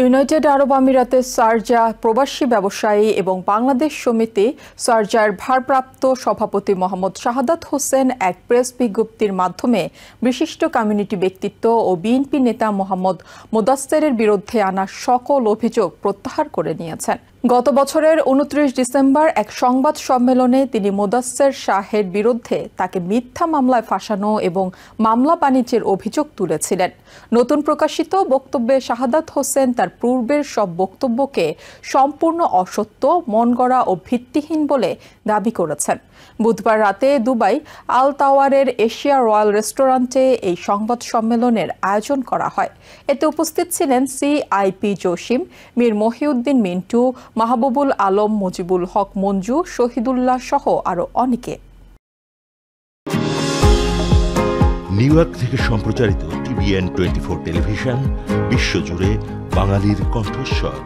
United আরব আমিরাতের Sharjah প্রবাসী ব্যবসায়ী এবং বাংলাদেশ সমিতি শারজার ভারপ্রাপ্ত সভাপতি মোহাম্মদ শাহাদাত হোসেন এক প্রেস বিজ্ঞপ্তির মাধ্যমে বিশিষ্ট কমিউনিটি ব্যক্তিত্ব ও বিএনপি নেতা মোহাম্মদ মোদাস্সেরের বিরুদ্ধে আনা সকল অভিযোগ প্রত্যাহার করে নিয়েছেন। গত বছরের ২৯ ডিসেম্বর এক সংবাদ সম্মেলনে তিনি মোদাস্সের শাহের বিরুদ্ধে তাকে মিথ্যা মামলায় ফাঁসানো এবং মামলা বাণিজ্যের অভিযোগ তুলেছিলেন। নতুন প্রকাশিত বক্তব্যে শাহাদাত হোসেন তার পূর্বের সব বক্তব্যকে সম্পূর্ণ অসত্য, মনগড়া ও ভিত্তিহীন বলে দাবি করেছেন। বুধবার রাতে দুবাই আল তাওয়ারের এশিয়া রয়্যাল রেস্টুরেন্টে এই সংবাদ সম্মেলনের আয়োজন করা হয়। এতে উপস্থিত ছিলেন সিআইপি জসিম, মীর মহিউদ্দিন মিন্টু, মাহবুবুল আলম, মুজিবুল হক মঞ্জু, শহীদুল্লাহ সহ আরো অনেকে। নিউ ইয়র্ক থেকে সম্প্রচারিত TVN 24 টেলিভিশন বিশ্বজুড়ে বাঙালির কণ্ঠস্বর।